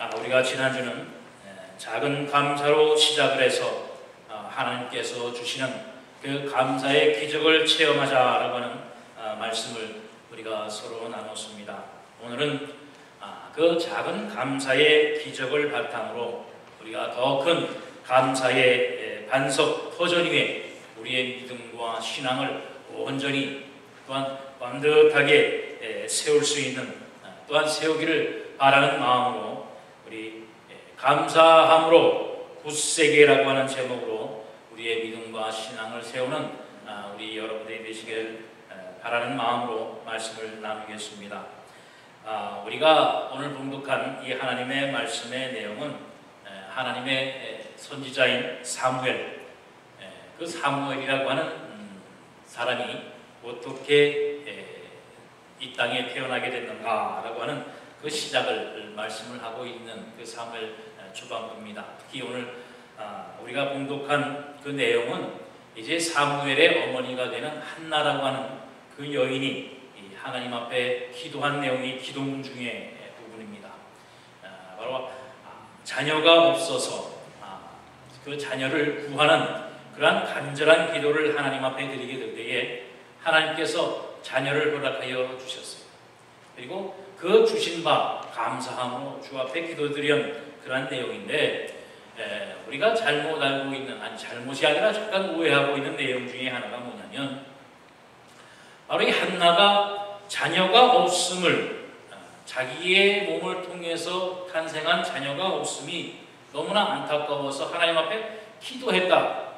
우리가 지난주는 작은 감사로 시작을 해서 하나님께서 주시는 그 감사의 기적을 체험하자라고 하는 말씀을 우리가 서로 나눴습니다. 오늘은 그 작은 감사의 기적을 바탕으로 우리가 더 큰 감사의 반석 터전 위에 우리의 믿음과 신앙을 온전히 또한 반듯하게 세울 수 있는, 또한 세우기를 바라는 마음으로 우리 감사함으로 굳세게라고 하는 제목으로 우리의 믿음과 신앙을 세우는 우리 여러분들이 되시길 바라는 마음으로 말씀을 나누겠습니다. 우리가 오늘 봉독한 이 하나님의 말씀의 내용은 하나님의 선지자인 사무엘, 그 사무엘이라고 하는 사람이 어떻게 이 땅에 태어나게 됐는가라고 하는 그 시작을 말씀을 하고 있는 그 사무엘 초반부입니다. 특히 오늘 우리가 봉독한 그 내용은 이제 사무엘의 어머니가 되는 한나라고 하는 그 여인이 하나님 앞에 기도한 내용이 기도문 중의 부분입니다. 바로 자녀가 없어서 그 자녀를 구하는 그러한 간절한 기도를 하나님 앞에 드리게 될 때에 하나님께서 자녀를 허락하여 주셨어요. 그리고 그 주신 바 감사함으로 주 앞에 기도드린 그러한 내용인데, 우리가 잘못 알고 있는, 잘못이 아니라 잠깐 오해하고 있는 내용 중에 하나가 뭐냐면, 바로 이 한나가 자녀가 없음을, 자기의 몸을 통해서 탄생한 자녀가 없음이 너무나 안타까워서 하나님 앞에 기도했다.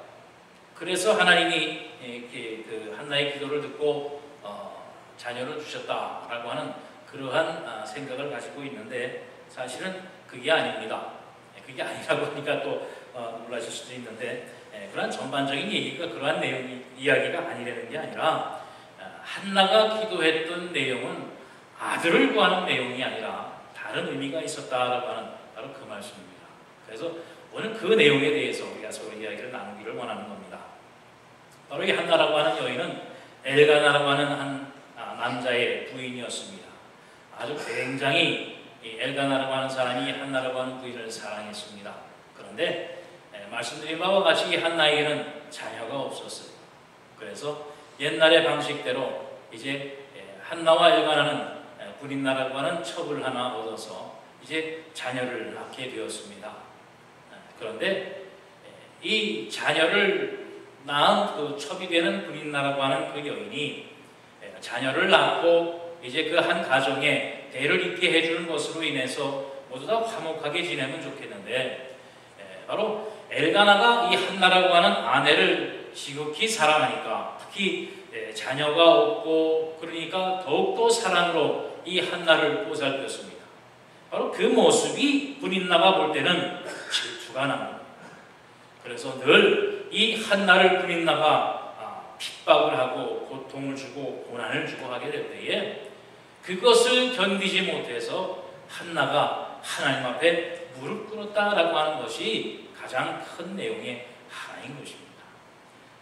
그래서 하나님이 그 한나의 기도를 듣고 자녀를 주셨다라고 하는 그러한 생각을 가지고 있는데, 사실은 그게 아닙니다. 그게 아니라고 하니까 또 놀라실 수도 있는데, 그러한 전반적인 얘기가 그러한 내용 이야기가 아니라는 게 아니라, 한나가 기도했던 내용은 아들을 구하는 내용이 아니라 다른 의미가 있었다라고 하는 바로 그 말씀입니다. 그래서 오늘 그 내용에 대해서 우리가 서로 이야기를 나누기를 원하는 겁니다. 바로 이 한나라고 하는 여인은 엘가나라고 하는 한 남자의 부인이었습니다. 아주 굉장히 엘가나라고 하는 사람이 한나라고 하는 부인을 사랑했습니다. 그런데 말씀드린 바와 같이 이 한나에게는 자녀가 없었어요. 그래서 옛날의 방식대로 이제 한나와 엘가나는 불임나라고 하는 첩을 하나 얻어서 이제 자녀를 낳게 되었습니다. 그런데 이 자녀를 낳은 그 첩이 되는 불임나라고 하는 그 여인이 자녀를 낳고 이제 그 한 가정에 대를 잇게 해주는 것으로 인해서 모두 다 화목하게 지내면 좋겠는데, 바로 엘가나가 이 한나라고 하는 아내를 지극히 사랑하니까, 특히 자녀가 없고 그러니까 더욱더 사랑으로 이 한나를 보살폈습니다. 바로 그 모습이 불임나가 볼 때는 질투가 납니다. 그래서 늘 이 한나를 불임나가 핍박을 하고 고통을 주고 고난을 주고 하게 될 때에 그것을 견디지 못해서 한나가 하나님 앞에 무릎 꿇었다라고 하는 것이 가장 큰 내용의 하나인 것입니다.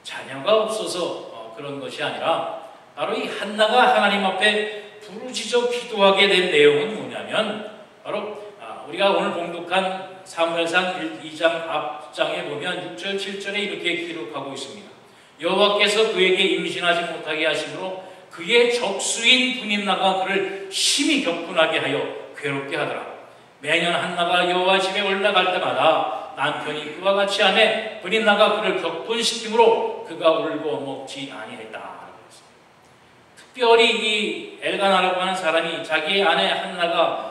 자녀가 없어서 그런 것이 아니라 바로 이 한나가 하나님 앞에 부르짖어 기도하게 된 내용은 뭐냐면, 바로 우리가 오늘 봉독한 사무엘상 2장 앞장에 보면 6절 7절에 이렇게 기록하고 있습니다. 여호와께서 그에게 임신하지 못하게 하심으로 그의 적수인 분임나가 그를 심히 격분하게 하여 괴롭게 하더라. 매년 한나가 여호와 집에 올라갈 때마다 남편이 그와 같이 하매 분임나가 그를 격분시키므로 그가 울고 먹지 아니했다. 특별히 이 엘가나라고 하는 사람이 자기의 아내 한나가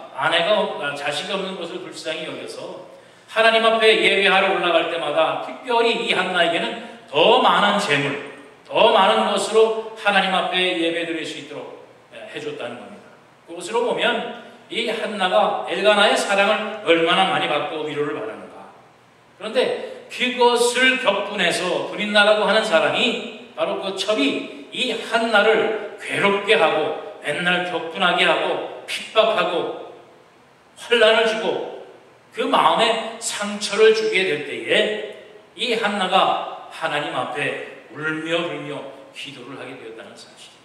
자식이 없는 것을 불쌍히 여겨서 하나님 앞에 예배하러 올라갈 때마다 특별히 이 한나에게는 더 많은 재물, 더 많은 것으로 하나님 앞에 예배드릴 수 있도록 해줬다는 겁니다. 그것으로 보면 이 한나가 엘가나의 사랑을 얼마나 많이 받고 위로를 받았는가. 그런데 그것을 격분해서 분임나라고 하는 사람이, 바로 그 첩이 이 한나를 괴롭게 하고 맨날 격분하게 하고 핍박하고 환난을 주고 그 마음에 상처를 주게 될 때에 이 한나가 하나님 앞에 울며 불며 기도를 하게 되었다는 사실입니다.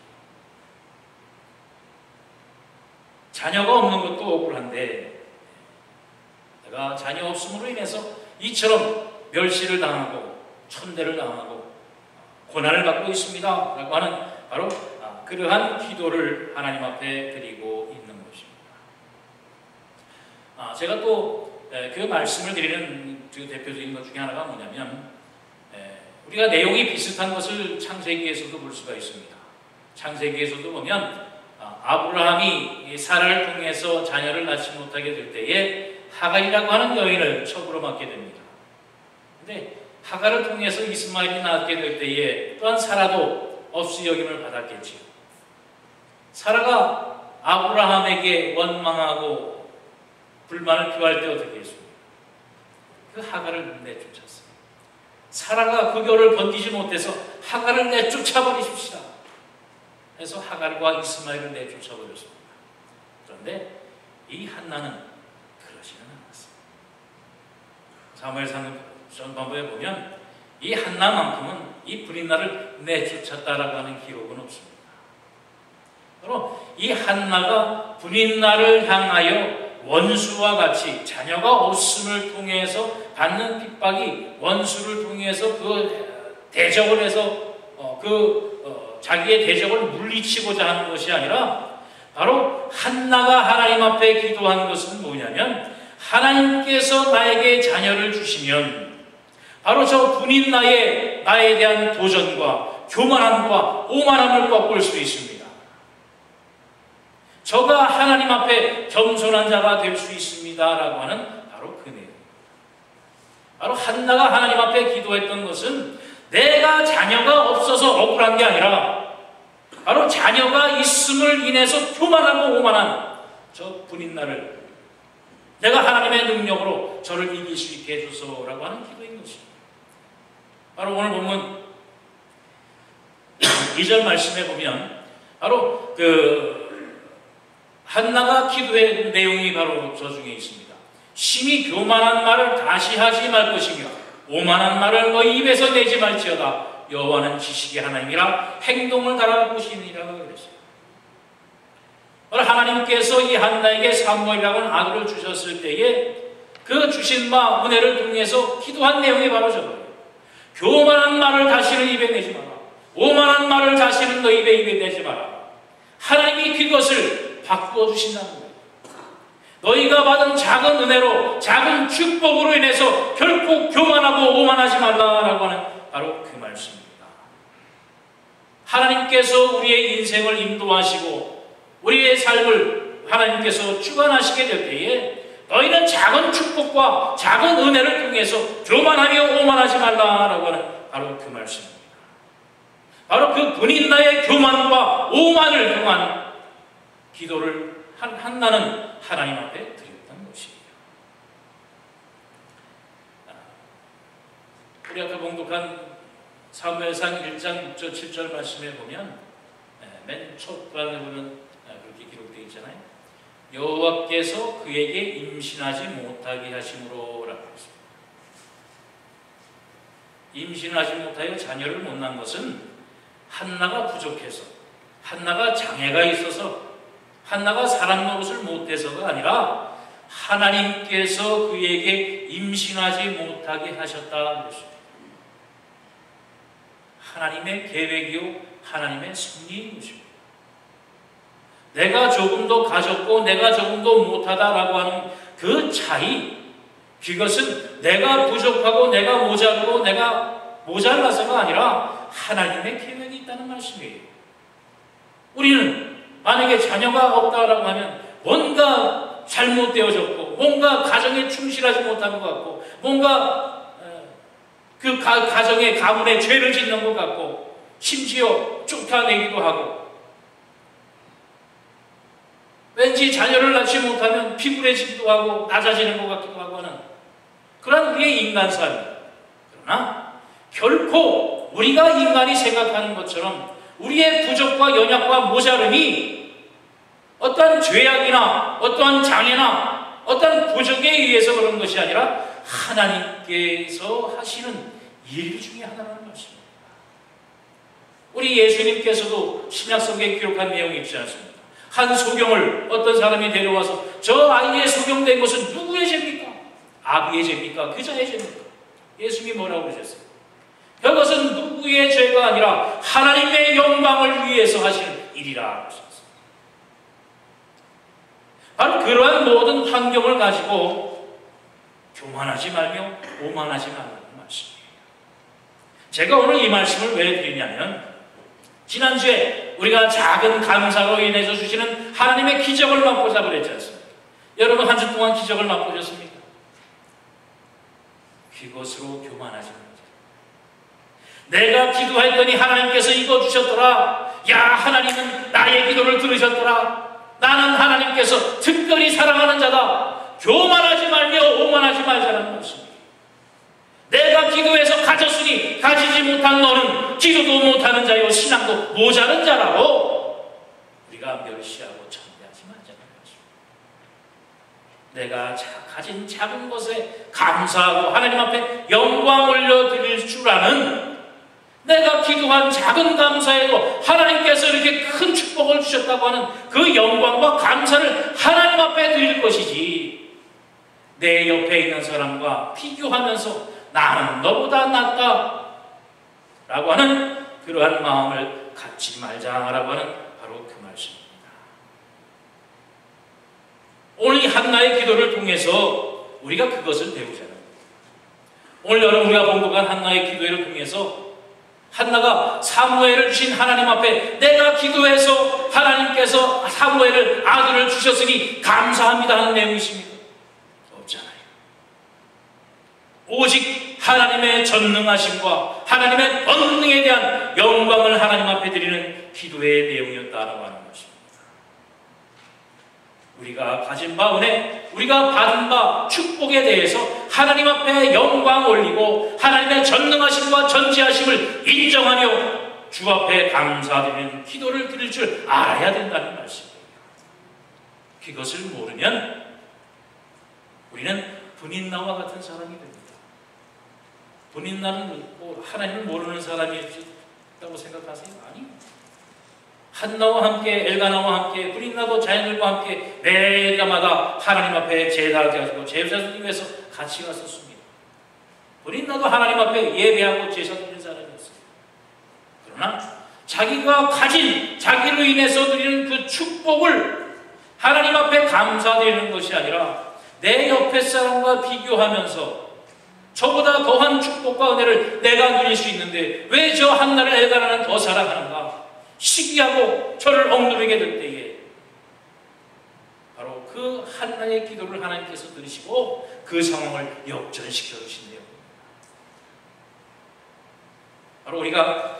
자녀가 없는 것도 억울한데 그가 자녀 없음으로 인해서 이처럼 멸시를 당하고 천대를 당하고 고난을 받고 있습니다 라고 하는 바로 그러한 기도를 하나님 앞에 드리고 있는 것입니다. 제가 또 그 말씀을 드리는 그 대표적인 것 중에 하나가 뭐냐면, 우리가 내용이 비슷한 것을 창세기에서도 볼 수가 있습니다. 창세기에서도 보면 아브라함이 사라를 통해서 자녀를 낳지 못하게 될 때에 하갈이라고 하는 여인을 첩으로 맡게 됩니다. 근데 하갈을 통해서 이스마엘이 낳게 될 때에 또한 사라도 없이 여김을 받았겠지요. 사라가 아브라함에게 원망하고 불만을 표할 때 어떻게 했습니까? 그 하갈을 내쫓았어요. 사라가 그 결을 번기지 못해서 하갈을 내쫓아버리십시다. 그래서 하갈과 이스마엘을 내쫓아버렸습니다. 그런데 이 한나는 그러지는 않았어요. 사무엘상 전반부에 보면 이 한나만큼은 이 브린나를 내쫓았다라고 하는 기록은 없습니다. 바로 이 한나가 브린나를 향하여 원수와 같이 자녀가 없음을 통해서 받는 핍박이 원수를 통해서 그 대적을 해서 자기의 대적을 물리치고자 하는 것이 아니라 바로 한나가 하나님 앞에 기도한 것은 뭐냐면, 하나님께서 나에게 자녀를 주시면 바로 저 분인 나에 대한 도전과 교만함과 오만함을 꺾을 수 있습니다. 저가 하나님 앞에 겸손한 자가 될 수 있습니다 라고 하는 바로 그 내용. 바로 한나가 하나님 앞에 기도했던 것은 내가 자녀가 없어서 억울한 게 아니라 바로 자녀가 있음을 인해서 교만하고 오만한 저 분인 나를 내가 하나님의 능력으로 저를 이길 수 있게 해주소서라고 하는 기도인 것입니다. 바로 오늘 본문 2절 말씀에 보면 바로 한나가 기도의 내용이 바로 저 중에 있습니다. 심히 교만한 말을 다시 하지 말 것이며 오만한 말을 너희 입에서 내지 말지어다. 여호와는 지식의 하나님이라 행동을 달아보시니라 그랬어요. 하나님께서 이 한나에게 사무엘이라고 하는 아들을 주셨을 때에 그 주신 바 은혜를 통해서 기도한 내용이 바로 저거예요. 교만한 말을 다시는 입에 내지 마라. 오만한 말을 다시는 너 입에 내지 마라. 하나님이 그것을 바꾸어 주신다는 거예요. 너희가 받은 작은 은혜로, 작은 축복으로 인해서 결코 교만하고 오만하지 말라라고 하는 바로 그 말씀입니다. 하나님께서 우리의 인생을 인도하시고 우리의 삶을 하나님께서 주관하시게 될 때에 너희는 작은 축복과 작은 은혜를 통해서 교만하며 오만하지 말라라고 하는 바로 그 말씀입니다. 바로 그 분인나의 교만과 오만을 통한 기도를 한나는 하나님 앞에 드렸던 것이에요. 우리 아까 봉독한 사무엘상 1장 6절 7절 말씀에 보면 맨 첫반에 보면 그렇게 기록되어 있잖아요. 여호와께서 그에게 임신하지 못하게 하심으로 라고 했습니다. 임신하지 못하여 자녀를 못 낳은 것은 한나가 부족해서, 한나가 장애가 있어서, 한나가 사람 노릇을 못해서가 아니라 하나님께서 그에게 임신하지 못하게 하셨다는 것입니다. 하나님의 계획이요 하나님의 섭리인 것입니다. 내가 조금 더 가졌고 내가 조금 더 못하다라고 하는 그 차이, 그것은 내가 부족하고 내가 모자르고 내가 모자라서가 아니라 하나님의 계획이 있다는 말씀이에요. 우리는 만약에 자녀가 없다라고 하면 뭔가 잘못되어졌고 뭔가 가정에 충실하지 못한 것 같고 뭔가 그 가정의 가문에 죄를 짓는 것 같고 심지어 쫓아내기도 하고 왠지 자녀를 낳지 못하면 피곤해지기도 하고 낮아지는 것 같기도 하고 하는 그런 우리의 인간사입니다. 그러나 결코 우리가 인간이 생각하는 것처럼 우리의 부족과 연약과 모자름이 어떠한 죄악이나 어떠한 장애나 어떠한 부족에 의해서 그런 것이 아니라 하나님께서 하시는 일 중에 하나라는 것입니다. 우리 예수님께서도 신약성경에 기록한 내용이 있지 않습니까? 한 소경을 어떤 사람이 데려와서 저 아이의 소경된 것은 누구의 죄입니까? 아비의 죄입니까? 그자의 죄입니까? 예수님이 뭐라고 그러셨어요? 그것은 누구의 죄가 아니라 하나님의 영광을 위해서 하시는 일이라 하셨습니다. 바로 그러한 모든 환경을 가지고 교만하지 말며 오만하지 말라는 말씀이에요. 제가 오늘 이 말씀을 왜 드리냐면 지난주에 우리가 작은 감사로 인해서 주시는 하나님의 기적을 맛보자 그랬지 않습니까? 여러분 한 주 동안 기적을 맛보셨습니까? 그것으로 교만하지 말자. 내가 기도했더니 하나님께서 이거 주셨더라. 야, 하나님은 나의 기도를 들으셨더라. 나는 하나님께서 특별히 사랑하는 자다. 교만하지 말며 오만하지 말자는 말씀입니다. 내가 기도해서 가졌으니 가지지 못한 너는 기도도 못하는 자요 신앙도 모자른 자라고 우리가 멸시하고 천대하지 말자는 말씀입니다. 내가 가진 작은 것에 감사하고 하나님 앞에 영광 올려드릴 줄 아는, 내가 기도한 작은 감사에도 하나님께서 이렇게 큰 축복을 주셨다고 하는 그 영광과 감사를 하나님 앞에 드릴 것이지, 내 옆에 있는 사람과 비교하면서 나는 너보다 낫다 라고 하는 그러한 마음을 갖지 말자라고 하는 바로 그 말씀입니다. 오늘 이 한나의 기도를 통해서 우리가 그것을 배우잖아요. 오늘 여러분 우리가 본독한 한나의 기도를 통해서 한나가 사무엘을 주신 하나님 앞에 내가 기도해서 하나님께서 사무엘을 아들을 주셨으니 감사합니다 하는 내용이 있습니까? 없잖아요. 오직 하나님의 전능하심과 하나님의 권능에 대한 영광을 하나님 앞에 드리는 기도의 내용이었다라고 하는 것입니다. 우리가 가진 바 은혜, 우리가 받은 바 축복에 대해서 하나님 앞에 영광 올리고 하나님의 전능하심과 전지하심을 인정하며 주 앞에 감사드리는 기도를 드릴 줄 알아야 된다는 말씀이에요. 그것을 모르면 우리는 분인나와 같은 사람이 됩니다. 분인나는 뭐 하나님을 모르는 사람이었다고 생각하세요? 아니요. 한나와 함께 엘가나와 함께 분인나도 자녀들과 함께 매일마다 하나님 앞에 제사를 드리고 제사 드리기 위해서 같이 갔었습니다. 분인나도 하나님 앞에 예배하고 제사 드리는 사람이었어요. 그러나 자기가 가진 자기로 인해서 드리는 그 축복을 하나님 앞에 감사드리는 것이 아니라 내 옆에 사람과 비교하면서 저보다 더한 축복과 은혜를 내가 누릴 수 있는데 왜 저 한나를 엘가나는 더 사랑하는가? 시기하고 저를 억누르게 될 때에 바로 그 한나의 기도를 하나님께서 들으시고 그 상황을 역전시켜 주신대요. 바로 우리가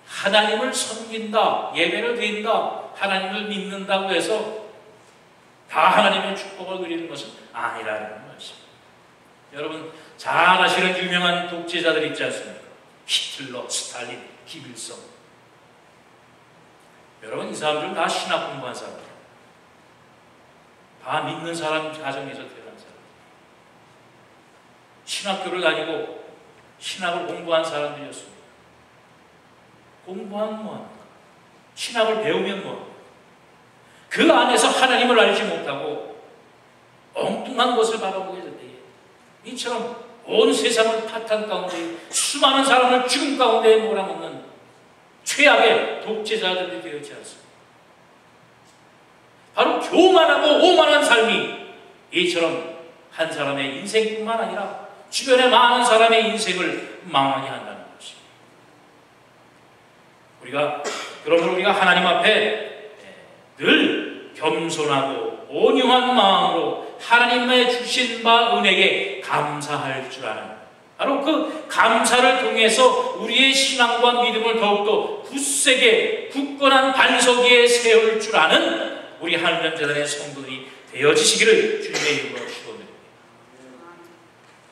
하나님을 섬긴다, 예배를 드린다, 하나님을 믿는다고 해서 다 하나님의 축복을 누리는 것은 아니라는 말씀입니다. 여러분 잘 아시는 유명한 독재자들 있지 않습니까? 히틀러, 스탈린, 김일성. 여러분 이 사람들은 다 신학 공부한 사람들, 다 믿는 사람 가정에서 태어난 사람들, 신학교를 다니고 신학을 공부한 사람들이었습니다. 공부하면 뭐합니까? 신학을 배우면 뭐합니까? 그 안에서 하나님을 알지 못하고 엉뚱한 것을 바라보게 될 때에 이처럼 온 세상을 파탄 가운데 수많은 사람을 죽음 가운데 몰아넣는 최악의 독재자들이 되었지 않습니까? 바로 교만하고 오만한 삶이 이처럼 한 사람의 인생뿐만 아니라 주변의 많은 사람의 인생을 망하게 한다는 것입니다. 그러므로 우리가 하나님 앞에 늘 겸손하고 온유한 마음으로 하나님의 주신 바 은혜에 감사할 줄 아는, 바로 그 감사를 통해서 우리의 신앙과 믿음을 더욱더 굳세게 굳건한 반석 위에 세울 줄 아는 우리 한전재단의 성도들이 되어지시기를 주님의 이름으로 축원드립니다.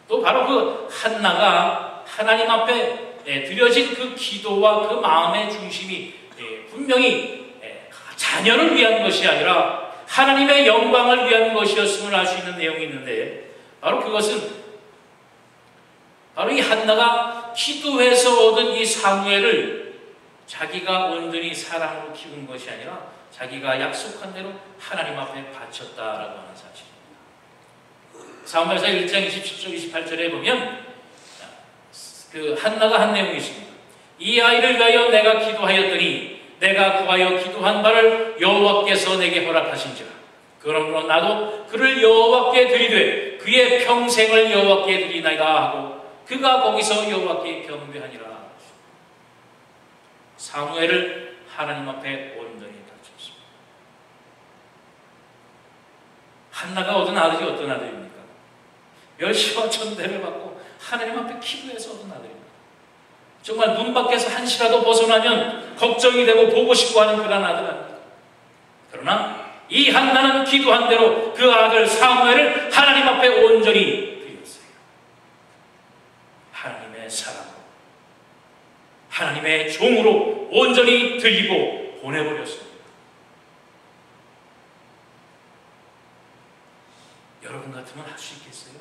또 바로 그 한나가 하나님 앞에 드려진 그 기도와 그 마음의 중심이 분명히 자녀를 위한 것이 아니라 하나님의 영광을 위한 것이었음을 알 수 있는 내용이 있는데, 바로 그것은 바로 이 한나가 기도해서 얻은 이 사무엘을 자기가 온전히 사랑으로 키운 것이 아니라 자기가 약속한 대로 하나님 앞에 바쳤다라고 하는 사실입니다. 사무엘상 1장 27절 28절에 보면 그 한나가 한 내용이 있습니다. 이 아이를 위하여 내가 기도하였더니 내가 구하여 기도한 바를 여호와께서 내게 허락하신지라. 그러므로 나도 그를 여호와께 드리되 그의 평생을 여호와께 드리나이다 하고 그가 거기서 여호와께 경배하니라. 사무엘을 하나님 앞에 온전히 바쳤습니다. 한나가 얻은 아들이 어떤 아들입니까? 멸시와 천대를 받고 하나님 앞에 기도해서 얻은 아들입니다. 정말 눈 밖에서 한시라도 벗어나면 걱정이 되고 보고 싶고 하는 그런 아들 아닙니까? 그러나 이 한나는 기도한 대로 그 아들 사무엘을 하나님 앞에 온전히 드렸어요. 하나님의 사랑으로, 하나님의 종으로 온전히 드리고 보내버렸습니다. 여러분 같으면 할 수 있겠어요?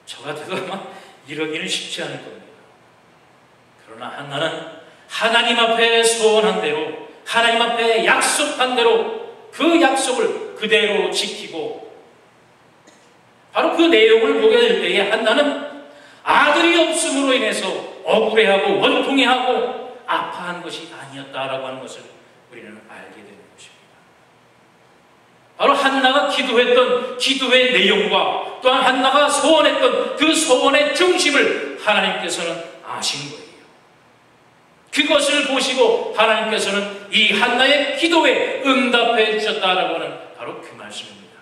저 같아도 아마 이러기는 쉽지 않을 겁니다. 그러나 한나는 하나님 앞에 소원한 대로, 하나님 앞에 약속한 대로 그 약속을 그대로 지키고, 바로 그 내용을 보게 될 때에 한나는 아들이 없음으로 인해서 억울해하고 원통해하고 아파한 것이 아니었다라고 하는 것을 우리는 알게 되는 것입니다. 바로 한나가 기도했던 기도의 내용과 또한 한나가 소원했던 그 소원의 중심을 하나님께서는 아신 거예요. 그것을 보시고 하나님께서는 이 한나의 기도에 응답해 주셨다라고 하는 바로 그 말씀입니다.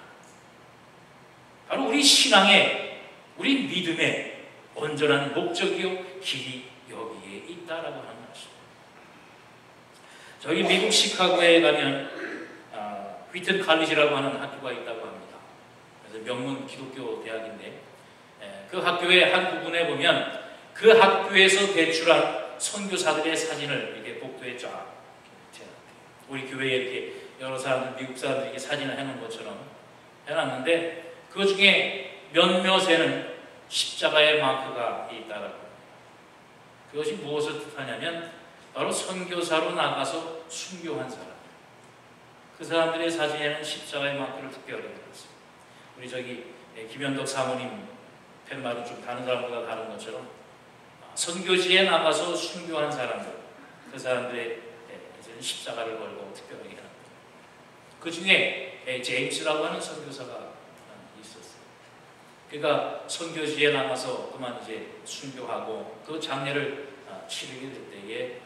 바로 우리 신앙의, 우리 믿음의 온전한 목적이요 길이 여기에 있다라고 하는 말씀입니다. 저희 미국 시카고에 가면 휘튼 칼리지라고 하는 학교가 있다고 합니다. 그래서 명문 기독교 대학인데 그 학교의 한 부분에 보면 그 학교에서 배출한 선교사들의 사진을 이렇게 복도에 쫙 우리 교회에 이렇게 여러 사람들, 미국 사람들이 이렇게 사진을 해놓은 것처럼 해놨는데 그 중에 몇몇에는 십자가의 마크가 있다라고 합니다. 그것이 무엇을 뜻하냐면 바로 선교사로 나가서 순교한 사람, 그 사람들의 사진에는 십자가의 마크를 특별히 해놨습니다. 우리 저기 김현덕 사모님 팻말은 좀 다른 사람보다 다른 것처럼 선교지에 나가서 순교한 사람들, 그 사람들의 십자가를 걸고 특별하게 해놨습니다. 그 중에 제임스라고 하는 선교사가 있었어요. 그러니까 선교지에 나가서 그만 이제 순교하고 그 장례를 치르게 될 때에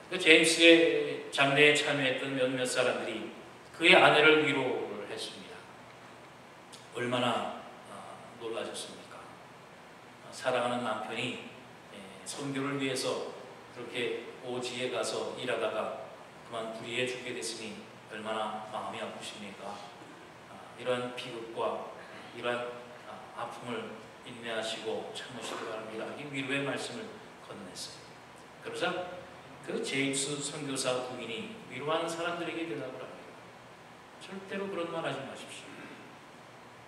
그 제임스의 장례에 참여했던 몇몇 사람들이 그의 아내를 위로를 했습니다. 얼마나 놀라셨습니까? 사랑하는 남편이 선교를 위해서 그렇게 오지에 가서 일하다가 그만 불의해 죽게 됐으니 얼마나 마음이 아프십니까? 이러한 비극과 이러한 아픔을 인내하시고 참으시기 바랍니다. 이 위로의 말씀을 건넸어요. 그러자 그 제임스 선교사 부인이 위로하는 사람들에게 대답을 합니다. 절대로 그런 말 하지 마십시오.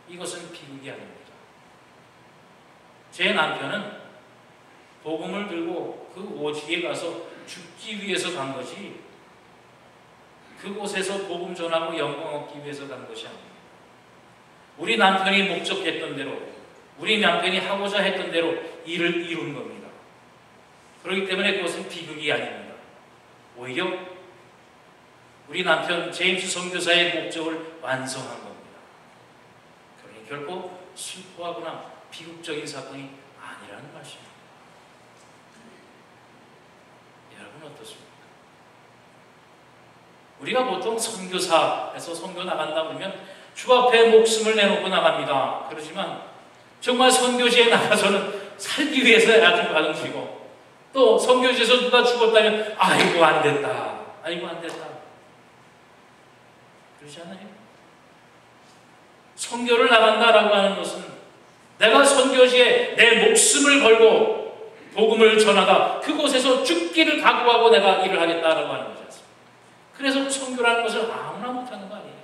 이것은 비극이 아닙니다. 제 남편은 복음을 들고 그 오지에 가서 죽기 위해서 간 것이, 그곳에서 복음 전하고 영광 얻기 위해서 간 것이 아닙니다. 우리 남편이 목적했던 대로, 우리 남편이 하고자 했던 대로 일을 이룬 겁니다. 그렇기 때문에 그것은 비극이 아닙니다. 오히려 우리 남편 제임스 선교사의 목적을 완성한 겁니다. 그러니 결코 슬퍼하거나 비극적인 사건이 아니라는 말씀입니다. 여러분 어떻습니까? 우리가 보통 선교사에서 선교 나간다 그러면 주 앞에 목숨을 내놓고 나갑니다. 그렇지만 정말 선교지에 나가서는 살기 위해서 아주 가정시고, 또 선교지에서 누가 죽었다면 아이고 안 됐다, 아이고 안 됐다, 그러지 않아요? 선교를 나간다라고 하는 것은 내가 선교지에 내 목숨을 걸고 복음을 전하다 그곳에서 죽기를 각오하고 내가 일을 하겠다라고 하는 거지 않습니까? 그래서 선교라는 것을 아무나 못하는 거 아니에요.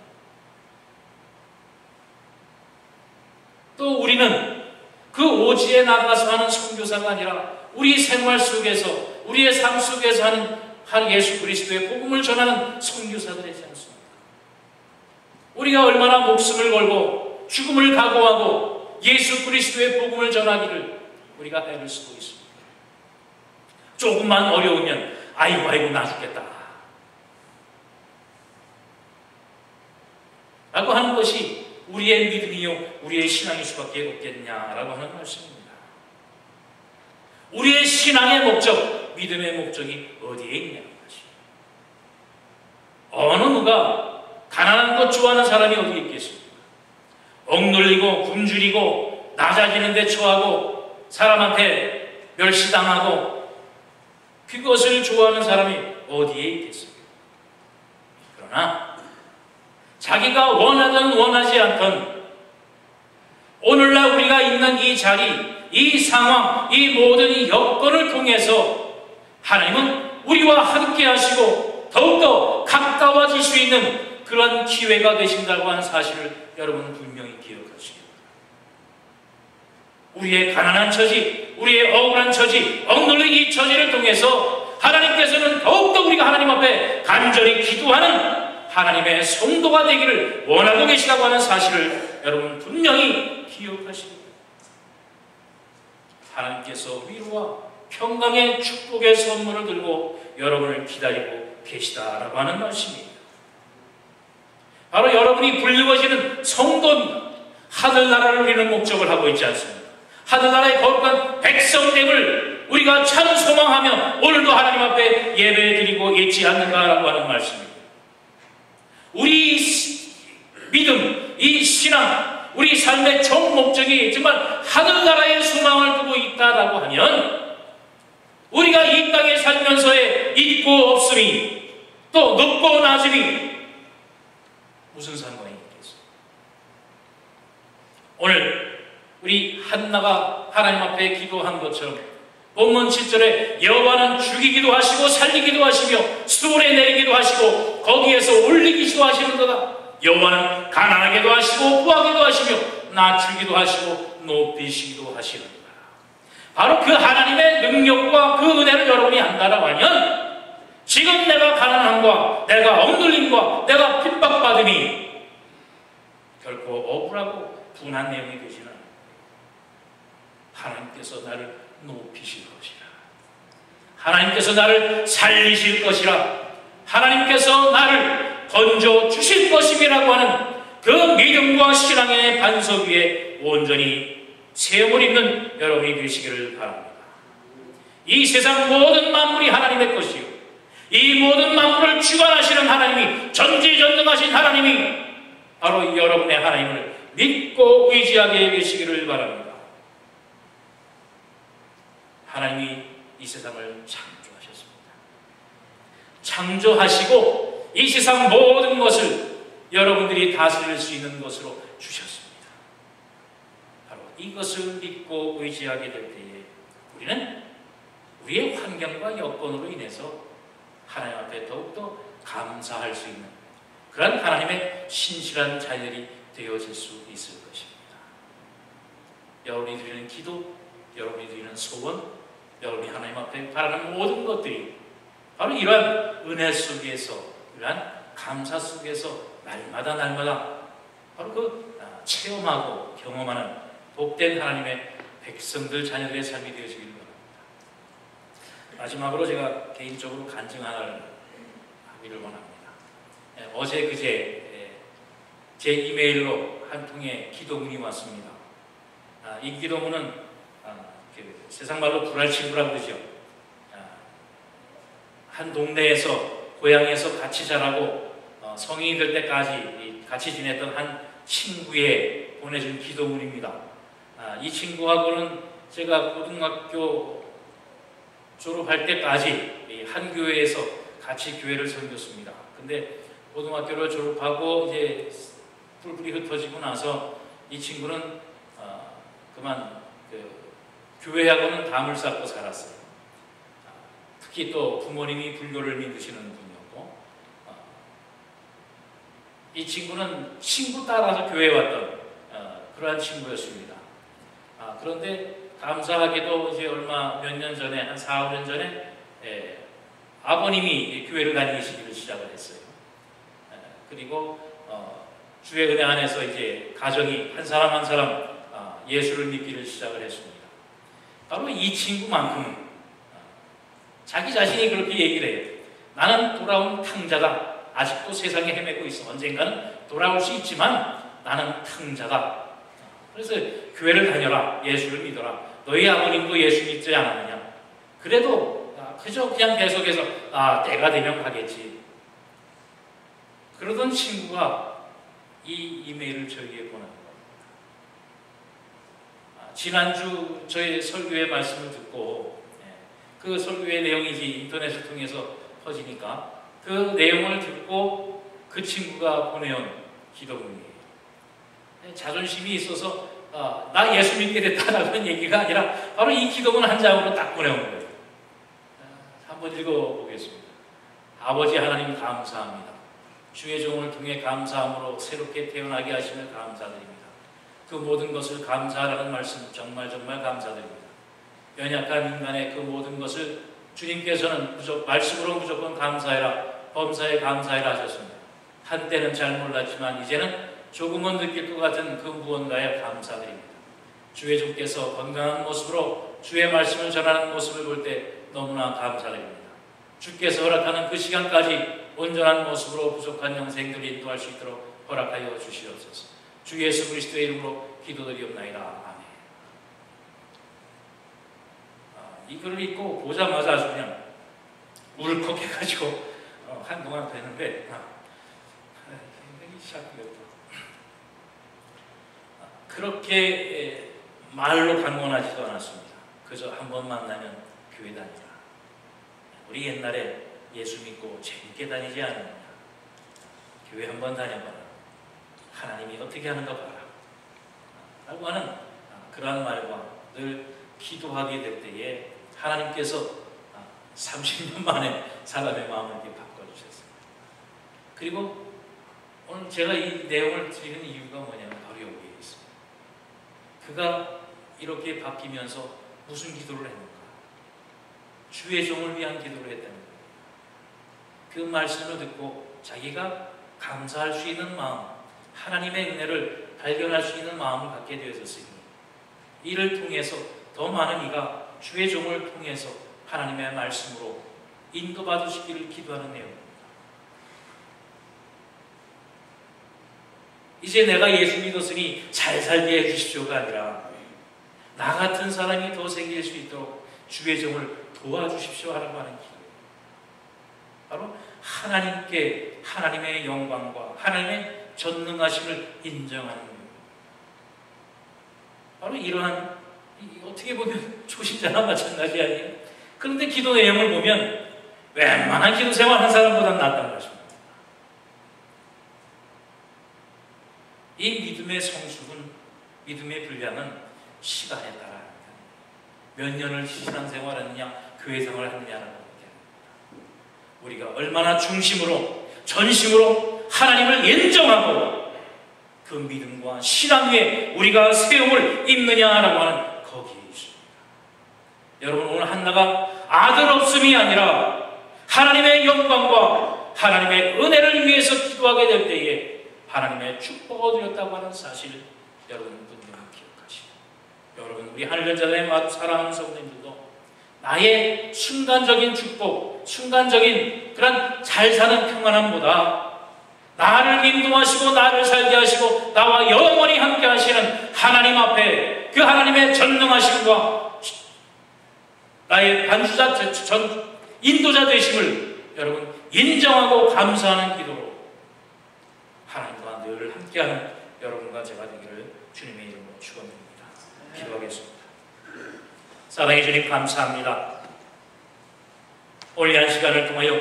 또 우리는 그 오지에 나가서 하는 선교사가 아니라 우리 생활 속에서, 우리의 삶 속에서 하는 예수 그리스도의 복음을 전하는 선교사들이지 않습니까? 우리가 얼마나 목숨을 걸고 믿고 죽음을 각오하고 예수 그리스도의 복음을 전하기를 우리가 애를 쓰고 있습니다. 조금만 어려우면 아이고 나 죽겠다 라고 하는 것이 우리의 믿음이요 우리의 신앙일 수밖에 없겠냐라고 하는 말씀입니다. 우리의 신앙의 목적, 믿음의 목적이 어디에 있냐는 것입니다. 어느 누가 가난한 것 좋아하는 사람이 어디 있겠습니까? 억눌리고 굶주리고 낮아지는 데 처하고 사람한테 멸시당하고 그것을 좋아하는 사람이 어디에 있겠습니까? 그러나 자기가 원하든 원하지 않든 오늘날 우리가 있는 이 자리, 이 상황, 이 모든 이 여건을 통해서 하나님은 우리와 함께 하시고 더욱더 가까워질 수 있는 그런 기회가 되신다고 하는 사실을 여러분 분명히 기억하시기 바랍니다. 우리의 가난한 처지, 우리의 억울한 처지, 억눌린 이 처지를 통해서 하나님께서는 더욱더 우리가 하나님 앞에 간절히 기도하는 하나님의 성도가 되기를 원하고 계시다고 하는 사실을 여러분 분명히 기억하시기 바랍니다. 하나님께서 위로와 평강의 축복의 선물을 들고 여러분을 기다리고 계시다라고 하는 말씀입니다. 바로 여러분이 불리워지는 성도입니다. 하늘나라를 우리는 목적을 하고 있지 않습니까? 하늘나라의 거룩한 백성됨을 우리가 참 소망하며 오늘도 하나님 앞에 예배드리고 있지 않는가라고 하는 말씀입니다. 우리 믿음, 이 신앙, 우리 삶의 총 목적이 정말 하늘나라의 소망을 두고 있다라고 하면 우리가 이 땅에 살면서의 있고 없음이 또 높고 낮음이 무슨 상관이 있겠습니까? 오늘 우리 한나가 하나님 앞에 기도한 것처럼 본문 7절에 여호와는 죽이기도 하시고 살리기도 하시며 수월에 내리기도 하시고 거기에서 올리기도 하시는도다. 여호와는 가난하게도 하시고 부하게도 하시며 낮추기도 하시고 높이시기도 하시는도다. 바로 그 하나님의 능력과 그 은혜를 여러분이 안다라고 하면 지금 내가 가난함과 내가 억눌림과 내가 핍박받음이 결코 억울하고 분한 내용이 되지는 않아요. 하나님께서 나를 높이실 것이라. 하나님께서 나를 살리실 것이라. 하나님께서 나를 건져 주실 것임이라고 하는 그 믿음과 신앙의 반석 위에 온전히 세움을 입는 여러분이 되시기를 바랍니다. 이 세상 모든 만물이 하나님의 것이요 이 모든 만물을 주관하시는 하나님이 전지전능하신 하나님이 바로 여러분의 하나님을 믿고 의지하게 되시기를 바랍니다. 하나님이 이 세상을 창조하셨습니다. 창조하시고 이 세상 모든 것을 여러분들이 다스릴 수 있는 것으로 주셨습니다. 바로 이것을 믿고 의지하게 될 때에 우리는 우리의 환경과 여건으로 인해서 하나님 앞에 더욱더 감사할 수 있는 그런 하나님의 신실한 자녀들이 되어질 수 있을 것입니다. 여러분이 드리는 기도, 여러분이 드리는 소원, 여러분이 하나님 앞에 바라는 모든 것들이 바로 이러한 은혜 속에서, 이러한 감사 속에서 날마다 바로 그 체험하고 경험하는 복된 하나님의 백성들, 자녀들의 삶이 되어지기를 바랍니다. 마지막으로 제가 개인적으로 간증 하나를 하기를 원합니다. 어제 그제 제 이메일로 한 통의 기도문이 왔습니다. 이 기도문은 세상 말로 불알친구라고 그러죠. 한 동네에서 고향에서 같이 자라고 성인이 될 때까지 같이 지냈던 한 친구에 보내준 기도문입니다. 이 친구하고는 제가 고등학교 졸업할 때까지 한 교회에서 같이 교회를 섬겼습니다. 근데 고등학교를 졸업하고 이제 뿔뿔이 흩어지고 나서 이 친구는 그만 교회하고는 담을 쌓고 살았어요. 특히 또 부모님이 불교를 믿으시는 분이었고 이 친구는 친구 따라서 교회에 왔던 그러한 친구였습니다. 그런데 감사하게도 이제 얼마 몇 년 전에 한 4, 5년 전에 아버님이 교회를 다니시기를 시작을 했어요. 그리고 주의 은혜 안에서 이제 가정이 한 사람 한 사람 예수를 믿기를 시작을 했습니다. 바로 이 친구만큼은 자기 자신이 그렇게 얘기를 해요. 나는 돌아온 탕자다. 아직도 세상에 헤매고 있어. 언젠가는 돌아올 수 있지만 나는 탕자다. 그래서 교회를 다녀라. 예수를 믿어라. 너희 아버님도 예수 믿지 않았느냐. 그래도 그저 그냥 계속해서 때가 되면 가겠지. 그러던 친구가 이 이메일을 저에게 보낸 겁니다. 지난주 저희 설교의 말씀을 듣고 그 설교의 내용이 이제 인터넷을 통해서 퍼지니까 그 내용을 듣고 그 친구가 보내온 기도문이에요. 자존심이 있어서 나 예수 믿게 됐다라는 얘기가 아니라 바로 이 기도문 한 장으로 딱 보내온 거예요. 한번 읽어보겠습니다. 아버지 하나님 감사합니다. 주의 종을 통해 감사함으로 새롭게 태어나게 하시며 감사드립니다. 그 모든 것을 감사하라는 말씀 정말 감사드립니다. 연약한 인간의 그 모든 것을 주님께서는 말씀으로 무조건 감사해라, 범사에 감사해라 하셨습니다. 한때는 잘 몰랐지만 이제는 조금은 느낄 것 같은 그 무언가에 감사드립니다. 주의 종께서 건강한 모습으로 주의 말씀을 전하는 모습을 볼 때 너무나 감사드립니다. 주께서 허락하는 그 시간까지 온전한 모습으로 부족한 영생들을 인도할 수 있도록 허락하여 주시옵소서. 주 예수 그리스도의 이름으로 기도드리옵나이다. 아멘. 이 글을 읽고 보자마자 아주 그냥 울컥해가지고 한동안 되는데 그렇게 말로 강권하지도 않았습니다. 그저 한번 만나면 교회 다니라. 우리 옛날에 예수 믿고 재밌게 다니지 않느냐. 교회 한번 다녀봐라. 하나님이 어떻게 하는가 봐라. 라고 하는 그러한 말과 늘 기도하게 될 때에 하나님께서 30년 만에 사람의 마음을 이렇게 바꿔주셨습니다. 그리고 오늘 제가 이 내용을 드리는 이유가 뭐냐면 바로 여기에 있습니다. 그가 이렇게 바뀌면서 무슨 기도를 했는가? 주의 종을 위한 기도를 했다는 거예요. 그 말씀을 듣고 자기가 감사할 수 있는 마음, 하나님의 은혜를 발견할 수 있는 마음을 갖게 되었으니 이를 통해서 더 많은 이가 주의 종을 통해서 하나님의 말씀으로 인도받으시기를 기도하는 내용입니다. 이제 내가 예수 믿었으니 잘 살게 해주십시오가 아니라 나 같은 사람이 더 생길 수 있도록 주의 종을 도와주십시오 하라고 하는 기도예요. 바로 하나님께 하나님의 영광과 하나님의 전능하심을 인정하는 거예요. 바로 이러한 어떻게 보면 초신자나 마찬가지 아니에요. 그런데 기도 내용을 보면 웬만한 기도 생활 한 사람보다 낫다는 것입니다. 이 믿음의 성숙은, 믿음의 분량은 시간에 따라 합니다. 몇 년을 신앙생활 하느냐, 교회생활 하느냐라고 얘기합니다. 우리가 얼마나 중심으로, 전심으로 하나님을 인정하고 그 믿음과 신앙 위에 우리가 세움을 입느냐라고 하는 거기에 있습니다. 여러분, 오늘 한나가 아들 없음이 아니라 하나님의 영광과 하나님의 은혜를 위해서 기도하게 될 때에 하나님의 축복을 드렸다고 하는 사실을 여러분 분명히 기억하시고, 여러분 우리 하늘전자의 사랑하는 성도님들도 나의 순간적인 축복, 순간적인 그런 잘 사는 평안함보다 나를 인도하시고 나를 살게 하시고 나와 영원히 함께 하시는 하나님 앞에 그 하나님의 전능하심과 나의 반주자, 인도자 되심을 여러분 인정하고 감사하는 기도로 하나님과 늘 함께하는 여러분과 제가 되기를 주님의 이름으로 축원드립니다. 기도하겠습니다. 사랑의 주님 감사합니다. 오늘 이 한 시간을 통하여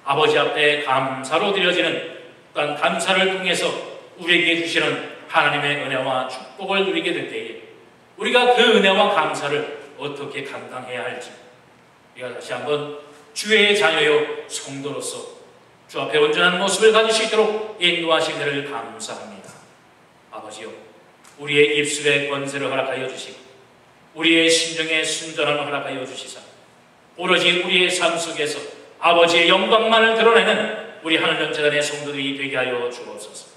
아버지 앞에 감사로 드려지는 또한 감사를 통해서 우리에게 주시는 하나님의 은혜와 축복을 누리게 될 때에 우리가 그 은혜와 감사를 어떻게 감당해야 할지 우리가 다시 한번 주의 자녀요 성도로서 주 앞에 온전한 모습을 가질 수 있도록 인도하시기를 감사합니다. 아버지요, 우리의 입술에 권세를 허락하여 주시고 우리의 심정에 순전함을 허락하여 주시사 오로지 우리의 삶 속에서 아버지의 영광만을 드러내는 우리 하늘전자단의 성도들이 되게 하여 주옵소서.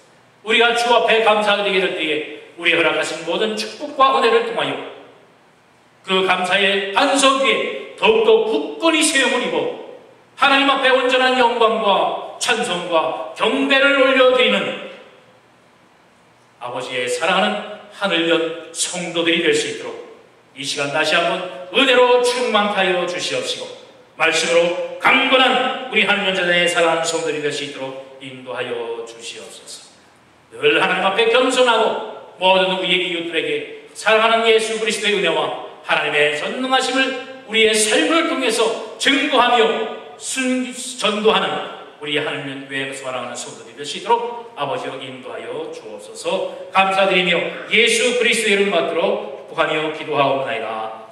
우리가 주 앞에 감사드리게 될 때에 우리 허락하신 모든 축복과 은혜를 통하여 그 감사의 반석 위에 더욱더 굳건히 세움을 입어 하나님 앞에 온전한 영광과 찬송과 경배를 올려드리는 아버지의 사랑하는 하늘연 성도들이 될 수 있도록 이 시간 다시 한번 은혜로 충만케 하여 주시옵시고 말씀으로 강건한 우리 하늘연자의 사랑하는 성도들이 될 수 있도록 인도하여 주시옵소서. 늘 하나님 앞에 겸손하고 모든 우리의 이웃들에게 사랑하는 예수 그리스도의 은혜와 하나님의 전능하심을 우리의 삶을 통해서 증거하며 전도하는 우리 하나님 외에서 사랑하는 성도들이 될 수 있도록 아버지여 인도하여 주옵소서. 감사드리며 예수 그리스도의 이름 받들어 축복하며 기도하옵나이다.